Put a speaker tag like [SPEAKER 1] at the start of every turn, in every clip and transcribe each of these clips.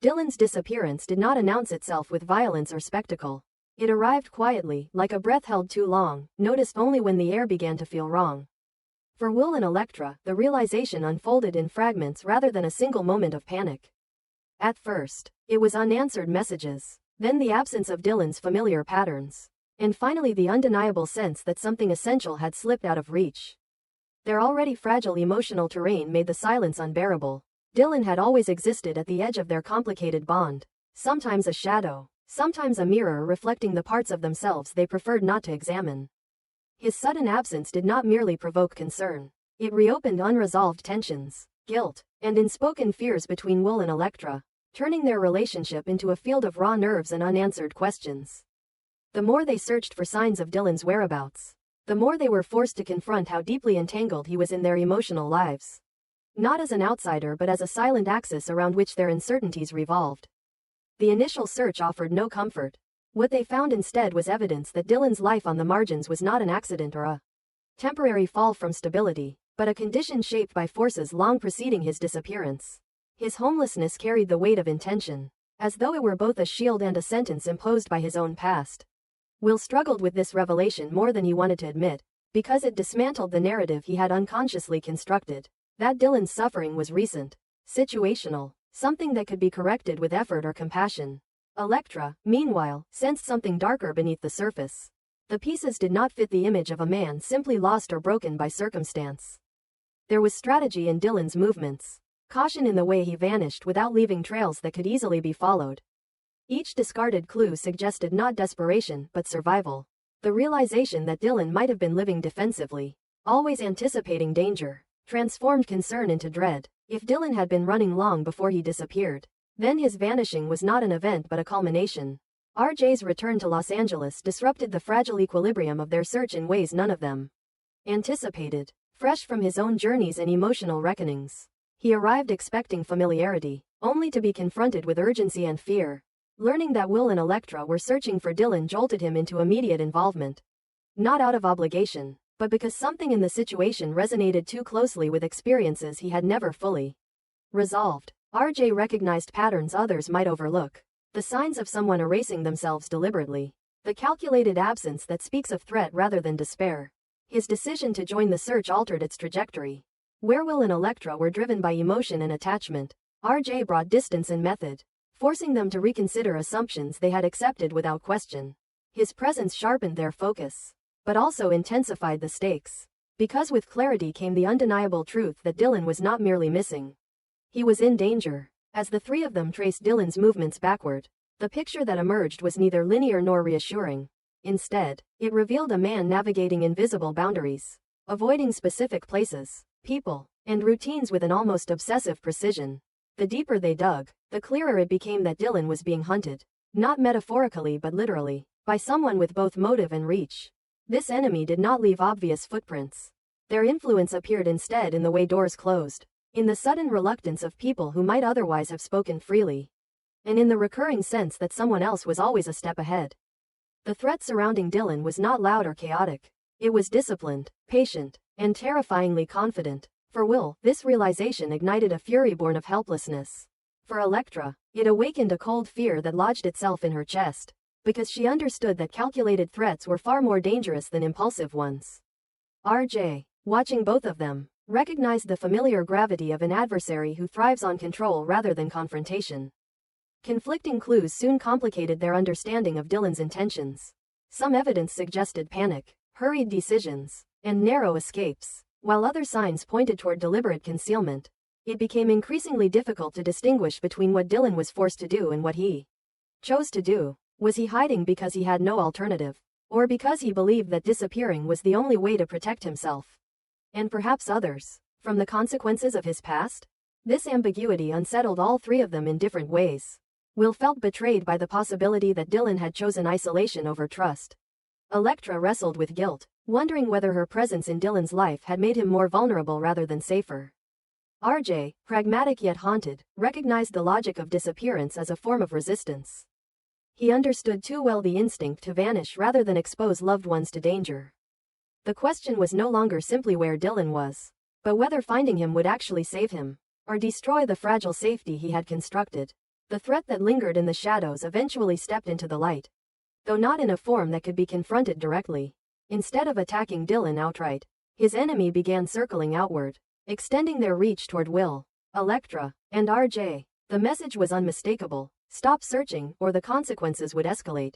[SPEAKER 1] Dylan's disappearance did not announce itself with violence or spectacle. It arrived quietly, like a breath held too long, noticed only when the air began to feel wrong. For Will and Elektra, the realization unfolded in fragments rather than a single moment of panic. At first, it was unanswered messages, then the absence of Dylan's familiar patterns, and finally the undeniable sense that something essential had slipped out of reach. Their already fragile emotional terrain made the silence unbearable. Dylan had always existed at the edge of their complicated bond, sometimes a shadow, sometimes a mirror reflecting the parts of themselves they preferred not to examine. His sudden absence did not merely provoke concern. It reopened unresolved tensions, guilt, and unspoken fears between Will and Elektra, turning their relationship into a field of raw nerves and unanswered questions. The more they searched for signs of Dylan's whereabouts, the more they were forced to confront how deeply entangled he was in their emotional lives. Not as an outsider but as a silent axis around which their uncertainties revolved. The initial search offered no comfort. What they found instead was evidence that Dylan's life on the margins was not an accident or a temporary fall from stability, but a condition shaped by forces long preceding his disappearance. His homelessness carried the weight of intention, as though it were both a shield and a sentence imposed by his own past. Will struggled with this revelation more than he wanted to admit, because it dismantled the narrative he had unconsciously constructed, that Dylan's suffering was recent, situational, something that could be corrected with effort or compassion. Elektra, meanwhile, sensed something darker beneath the surface. The pieces did not fit the image of a man simply lost or broken by circumstance. There was strategy in Dylan's movements, caution in the way he vanished without leaving trails that could easily be followed. Each discarded clue suggested not desperation but survival. The realization that Dylan might have been living defensively, always anticipating danger, transformed concern into dread. If Dylan had been running long before he disappeared, then his vanishing was not an event but a culmination. RJ's return to Los Angeles disrupted the fragile equilibrium of their search in ways none of them anticipated. Fresh from his own journeys and emotional reckonings, he arrived expecting familiarity, only to be confronted with urgency and fear. Learning that Will and Elektra were searching for Dylan jolted him into immediate involvement. Not out of obligation, but because something in the situation resonated too closely with experiences he had never fully resolved. RJ recognized patterns others might overlook. The signs of someone erasing themselves deliberately. The calculated absence that speaks of threat rather than despair. His decision to join the search altered its trajectory. Where Will and Elektra were driven by emotion and attachment, RJ brought distance and method, forcing them to reconsider assumptions they had accepted without question. His presence sharpened their focus, but also intensified the stakes. Because with clarity came the undeniable truth that Dylan was not merely missing. He was in danger. As the three of them traced Dylan's movements backward, the picture that emerged was neither linear nor reassuring. Instead, it revealed a man navigating invisible boundaries, avoiding specific places, people, and routines with an almost obsessive precision. The deeper they dug, the clearer it became that Dylan was being hunted, not metaphorically but literally, by someone with both motive and reach. This enemy did not leave obvious footprints. Their influence appeared instead in the way doors closed, in the sudden reluctance of people who might otherwise have spoken freely, and in the recurring sense that someone else was always a step ahead. The threat surrounding Dylan was not loud or chaotic. It was disciplined, patient, and terrifyingly confident. For Will, this realization ignited a fury born of helplessness. For Elektra, it awakened a cold fear that lodged itself in her chest, because she understood that calculated threats were far more dangerous than impulsive ones. RJ, watching both of them, recognized the familiar gravity of an adversary who thrives on control rather than confrontation. Conflicting clues soon complicated their understanding of Dylan's intentions. Some evidence suggested panic, hurried decisions, and narrow escapes, while other signs pointed toward deliberate concealment. It became increasingly difficult to distinguish between what Dylan was forced to do and what he chose to do. Was he hiding because he had no alternative, or because he believed that disappearing was the only way to protect himself, and perhaps others, from the consequences of his past? This ambiguity unsettled all three of them in different ways. Will felt betrayed by the possibility that Dylan had chosen isolation over trust. Elektra wrestled with guilt, wondering whether her presence in Dylan's life had made him more vulnerable rather than safer. RJ, pragmatic yet haunted, recognized the logic of disappearance as a form of resistance. He understood too well the instinct to vanish rather than expose loved ones to danger. The question was no longer simply where Dylan was, but whether finding him would actually save him, or destroy the fragile safety he had constructed. The threat that lingered in the shadows eventually stepped into the light. Though not in a form that could be confronted directly. Instead of attacking Dylan outright, his enemy began circling outward, extending their reach toward Will, Elektra, and RJ. The message was unmistakable: stop searching, or the consequences would escalate.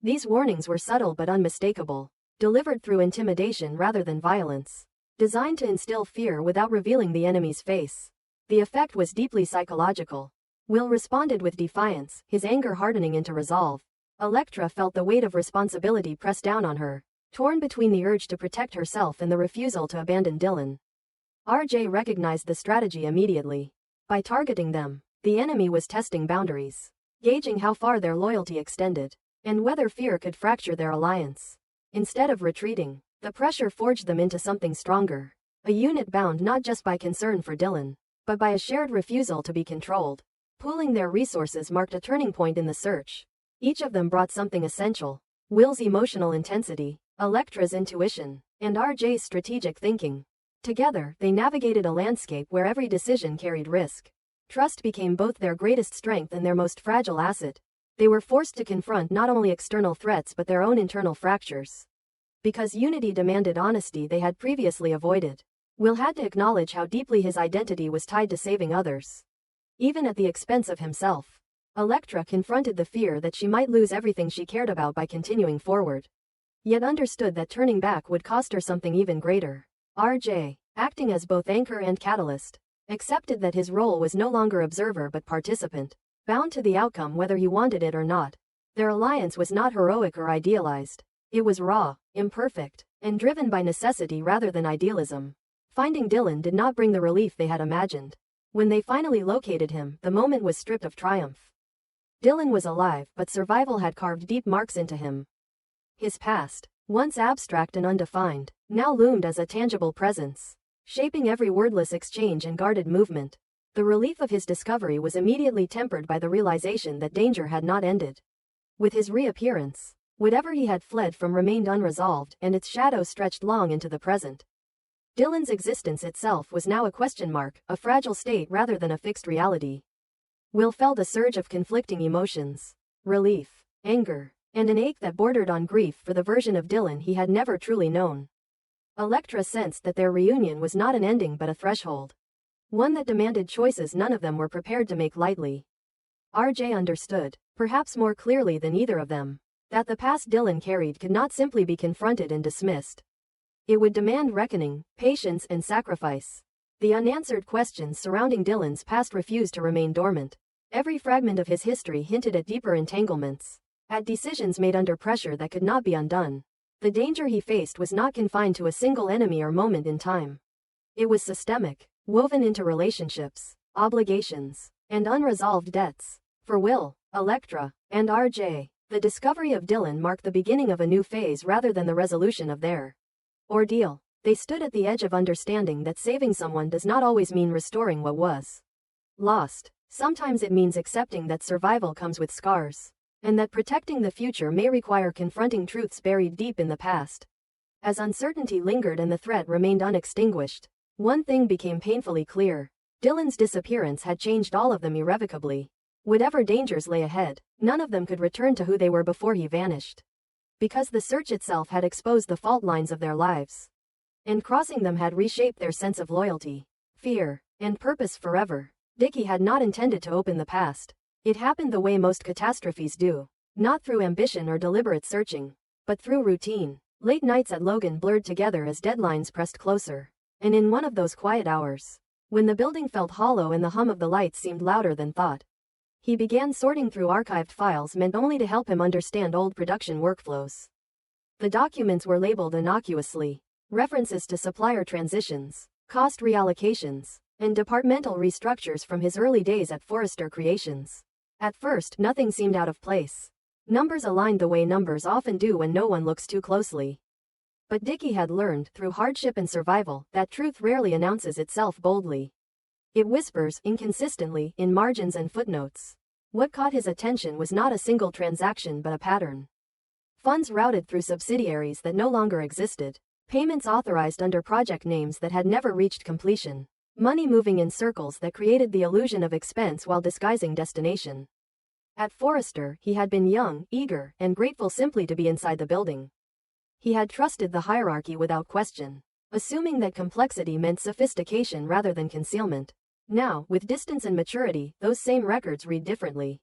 [SPEAKER 1] These warnings were subtle but unmistakable, delivered through intimidation rather than violence, designed to instill fear without revealing the enemy's face. The effect was deeply psychological. Will responded with defiance, his anger hardening into resolve. Elektra felt the weight of responsibility press down on her, torn between the urge to protect herself and the refusal to abandon Dylan. RJ recognized the strategy immediately. By targeting them, the enemy was testing boundaries, gauging how far their loyalty extended, and whether fear could fracture their alliance. Instead of retreating, the pressure forged them into something stronger. A unit bound not just by concern for Dylan, but by a shared refusal to be controlled. Pooling their resources marked a turning point in the search. Each of them brought something essential: Will's emotional intensity, Elektra's intuition, and RJ's strategic thinking. Together, they navigated a landscape where every decision carried risk. Trust became both their greatest strength and their most fragile asset. They were forced to confront not only external threats but their own internal fractures. Because unity demanded honesty they had previously avoided, Will had to acknowledge how deeply his identity was tied to saving others, even at the expense of himself. Elektra confronted the fear that she might lose everything she cared about by continuing forward, yet understood that turning back would cost her something even greater. RJ, acting as both anchor and catalyst, accepted that his role was no longer observer but participant, bound to the outcome whether he wanted it or not. Their alliance was not heroic or idealized. It was raw, imperfect, and driven by necessity rather than idealism. Finding Dylan did not bring the relief they had imagined. When they finally located him, the moment was stripped of triumph. Dylan was alive, but survival had carved deep marks into him. His past, once abstract and undefined, now loomed as a tangible presence, shaping every wordless exchange and guarded movement. The relief of his discovery was immediately tempered by the realization that danger had not ended. With his reappearance, whatever he had fled from remained unresolved, and its shadow stretched long into the present. Dylan's existence itself was now a question mark, a fragile state rather than a fixed reality. Will felt a surge of conflicting emotions: relief, anger, and an ache that bordered on grief for the version of Dylan he had never truly known. Elektra sensed that their reunion was not an ending but a threshold, one that demanded choices none of them were prepared to make lightly. RJ understood, perhaps more clearly than either of them, that the past Dylan carried could not simply be confronted and dismissed. It would demand reckoning, patience, and sacrifice. The unanswered questions surrounding Dylan's past refused to remain dormant. Every fragment of his history hinted at deeper entanglements, at decisions made under pressure that could not be undone. The danger he faced was not confined to a single enemy or moment in time. It was systemic, woven into relationships, obligations, and unresolved debts. For Will, Elektra, and RJ, the discovery of Dylan marked the beginning of a new phase rather than the resolution of their ordeal. They stood at the edge of understanding that saving someone does not always mean restoring what was lost. Sometimes it means accepting that survival comes with scars, and that protecting the future may require confronting truths buried deep in the past. As uncertainty lingered and the threat remained unextinguished, one thing became painfully clear: Dylan's disappearance had changed all of them irrevocably. Whatever dangers lay ahead, none of them could return to who they were before he vanished. Because the search itself had exposed the fault lines of their lives, and crossing them had reshaped their sense of loyalty, fear, and purpose forever. Dickie had not intended to open the past. It happened the way most catastrophes do, not through ambition or deliberate searching, but through routine. Late nights at Logan blurred together as deadlines pressed closer, and in one of those quiet hours, when the building felt hollow and the hum of the lights seemed louder than thought, he began sorting through archived files meant only to help him understand old production workflows. The documents were labeled innocuously: references to supplier transitions, cost reallocations, and departmental restructures from his early days at Forrester Creations. At first, nothing seemed out of place. Numbers aligned the way numbers often do when no one looks too closely. But Dickie had learned, through hardship and survival, that truth rarely announces itself boldly. It whispers, inconsistently, in margins and footnotes. What caught his attention was not a single transaction but a pattern. Funds routed through subsidiaries that no longer existed. Payments authorized under project names that had never reached completion. Money moving in circles that created the illusion of expense while disguising destination. At Forrester, he had been young, eager, and grateful simply to be inside the building. He had trusted the hierarchy without question, assuming that complexity meant sophistication rather than concealment. Now, with distance and maturity, those same records read differently.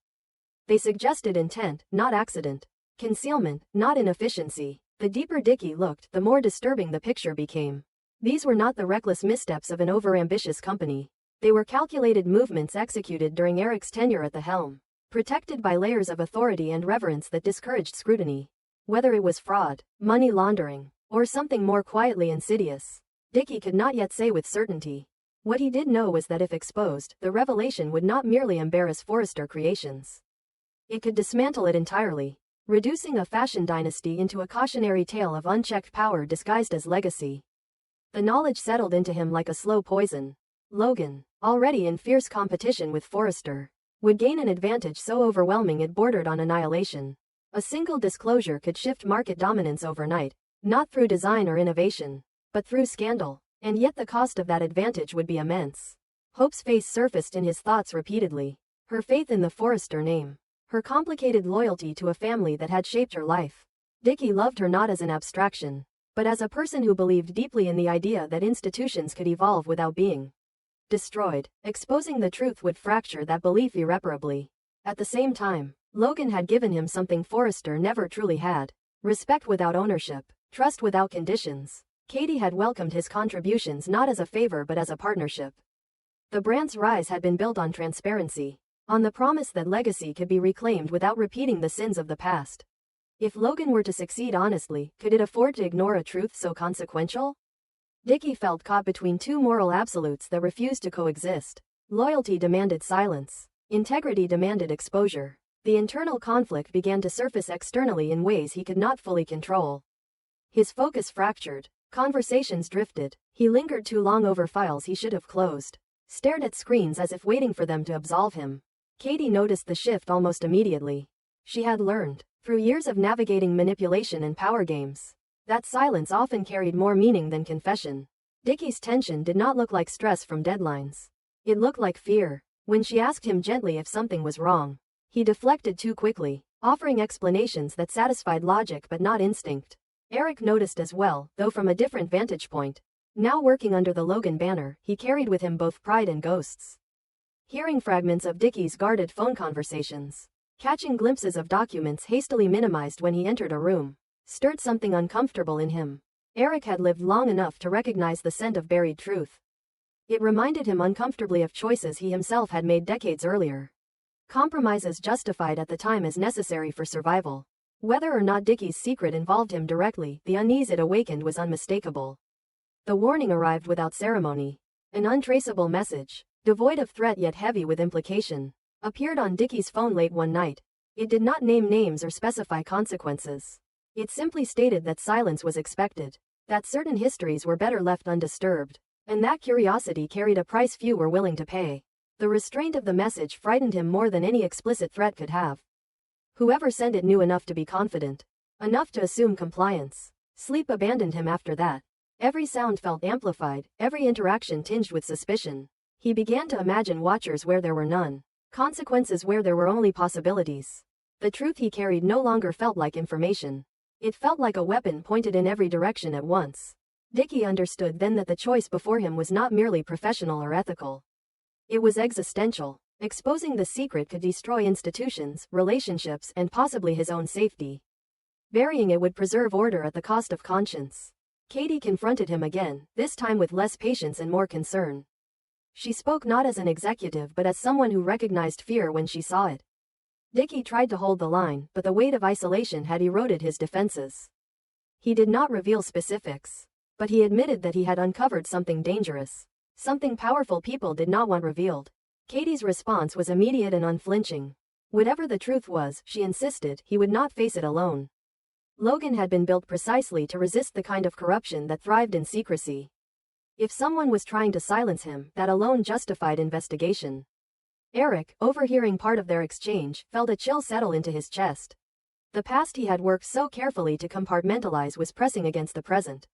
[SPEAKER 1] They suggested intent, not accident. Concealment, not inefficiency. The deeper Dicky looked, the more disturbing the picture became. These were not the reckless missteps of an overambitious company. They were calculated movements executed during Eric's tenure at the helm, protected by layers of authority and reverence that discouraged scrutiny. Whether it was fraud, money laundering, or something more quietly insidious, Dicky could not yet say with certainty. What he did know was that if exposed, the revelation would not merely embarrass Forrester Creations. It could dismantle it entirely, reducing a fashion dynasty into a cautionary tale of unchecked power disguised as legacy. The knowledge settled into him like a slow poison. Logan, already in fierce competition with Forrester, would gain an advantage so overwhelming it bordered on annihilation. A single disclosure could shift market dominance overnight, not through design or innovation, but through scandal, and yet the cost of that advantage would be immense. Hope's face surfaced in his thoughts repeatedly. Her faith in the Forrester name, her complicated loyalty to a family that had shaped her life. Dicky loved her not as an abstraction, but as a person who believed deeply in the idea that institutions could evolve without being destroyed. Exposing the truth would fracture that belief irreparably. At the same time, Logan had given him something Forrester never truly had: respect without ownership, trust without conditions. Katie had welcomed his contributions not as a favor but as a partnership. The brand's rise had been built on transparency, on the promise that legacy could be reclaimed without repeating the sins of the past. If Logan were to succeed honestly, could it afford to ignore a truth so consequential? Dicky felt caught between two moral absolutes that refused to coexist. Loyalty demanded silence. Integrity demanded exposure. The internal conflict began to surface externally in ways he could not fully control. His focus fractured. Conversations drifted. He lingered too long over files he should have closed. Stared at screens as if waiting for them to absolve him. Katie noticed the shift almost immediately. She had learned, through years of navigating manipulation and power games, that silence often carried more meaning than confession. Dicky's tension did not look like stress from deadlines. It looked like fear. When she asked him gently if something was wrong, he deflected too quickly, offering explanations that satisfied logic but not instinct. Eric noticed as well, though from a different vantage point. Now working under the Logan banner, he carried with him both pride and ghosts. Hearing fragments of Dicky's guarded phone conversations, catching glimpses of documents hastily minimized when he entered a room, stirred something uncomfortable in him. Eric had lived long enough to recognize the scent of buried truth. It reminded him uncomfortably of choices he himself had made decades earlier. Compromises justified at the time as necessary for survival. Whether or not Dicky's secret involved him directly, the unease it awakened was unmistakable. The warning arrived without ceremony. An untraceable message, devoid of threat yet heavy with implication, appeared on Dicky's phone late one night. It did not name names or specify consequences. It simply stated that silence was expected, that certain histories were better left undisturbed, and that curiosity carried a price few were willing to pay. The restraint of the message frightened him more than any explicit threat could have. Whoever sent it knew enough to be confident, enough to assume compliance. Sleep abandoned him after that. Every sound felt amplified, every interaction tinged with suspicion. He began to imagine watchers where there were none, consequences where there were only possibilities. The truth he carried no longer felt like information. It felt like a weapon pointed in every direction at once. Dicky understood then that the choice before him was not merely professional or ethical. It was existential. Exposing the secret could destroy institutions, relationships, and possibly his own safety. Burying it would preserve order at the cost of conscience. Katie confronted him again, this time with less patience and more concern. She spoke not as an executive but as someone who recognized fear when she saw it. Dicky tried to hold the line, but the weight of isolation had eroded his defenses. He did not reveal specifics, but he admitted that he had uncovered something dangerous, something powerful people did not want revealed. Katie's response was immediate and unflinching. Whatever the truth was, she insisted, he would not face it alone. Logan had been built precisely to resist the kind of corruption that thrived in secrecy. If someone was trying to silence him, that alone justified investigation. Eric, overhearing part of their exchange, felt a chill settle into his chest. The past he had worked so carefully to compartmentalize was pressing against the present,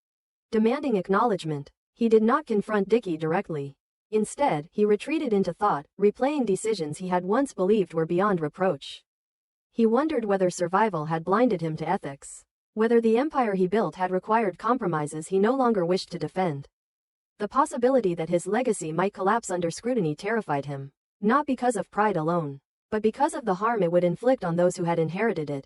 [SPEAKER 1] demanding acknowledgement. He did not confront Dicky directly. Instead, he retreated into thought, replaying decisions he had once believed were beyond reproach. He wondered whether survival had blinded him to ethics, whether the empire he built had required compromises he no longer wished to defend. The possibility that his legacy might collapse under scrutiny terrified him, not because of pride alone, but because of the harm it would inflict on those who had inherited it.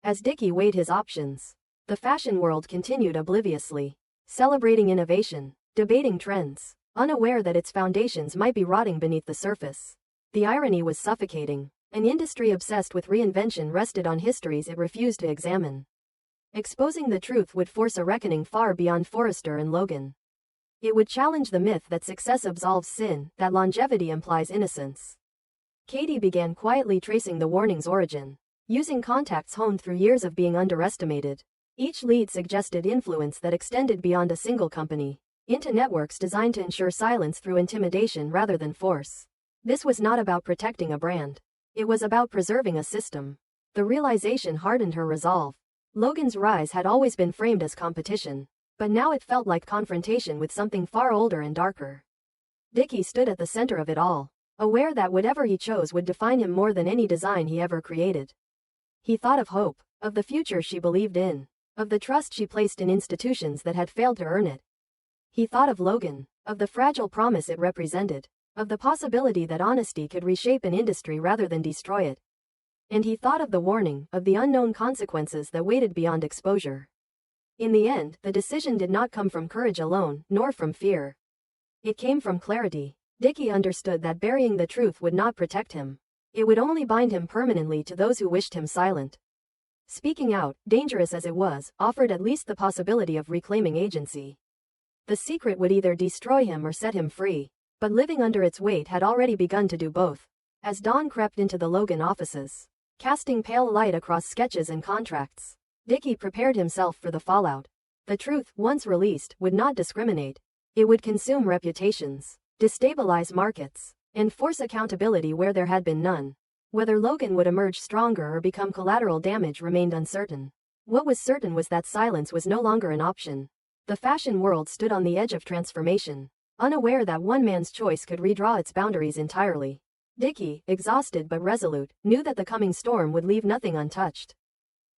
[SPEAKER 1] As Dicky weighed his options, the fashion world continued obliviously, celebrating innovation, debating trends, unaware that its foundations might be rotting beneath the surface. The irony was suffocating. An industry obsessed with reinvention rested on histories it refused to examine. Exposing the truth would force a reckoning far beyond Forrester and Logan. It would challenge the myth that success absolves sin, that longevity implies innocence. Katie began quietly tracing the warning's origin, using contacts honed through years of being underestimated. Each lead suggested influence that extended beyond a single company, into networks designed to ensure silence through intimidation rather than force. This was not about protecting a brand. It was about preserving a system. The realization hardened her resolve. Logan's rise had always been framed as competition, but now it felt like confrontation with something far older and darker. Dicky stood at the center of it all, aware that whatever he chose would define him more than any design he ever created. He thought of hope, of the future she believed in, of the trust she placed in institutions that had failed to earn it. He thought of Logan, of the fragile promise it represented, of the possibility that honesty could reshape an industry rather than destroy it. And he thought of the warning, of the unknown consequences that waited beyond exposure. In the end, the decision did not come from courage alone, nor from fear. It came from clarity. Dicky understood that burying the truth would not protect him. It would only bind him permanently to those who wished him silent. Speaking out, dangerous as it was, offered at least the possibility of reclaiming agency. The secret would either destroy him or set him free. But living under its weight had already begun to do both. As dawn crept into the Logan offices, casting pale light across sketches and contracts, Dicky prepared himself for the fallout. The truth, once released, would not discriminate. It would consume reputations, destabilize markets, and force accountability where there had been none. Whether Logan would emerge stronger or become collateral damage remained uncertain. What was certain was that silence was no longer an option. The fashion world stood on the edge of transformation, unaware that one man's choice could redraw its boundaries entirely. Dicky, exhausted but resolute, knew that the coming storm would leave nothing untouched.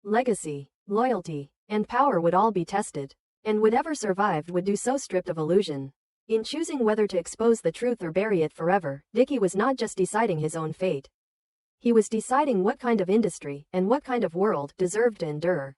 [SPEAKER 1] Legacy, loyalty, and power would all be tested, and whatever survived would do so stripped of illusion. In choosing whether to expose the truth or bury it forever, Dicky was not just deciding his own fate. He was deciding what kind of industry and what kind of world deserved to endure.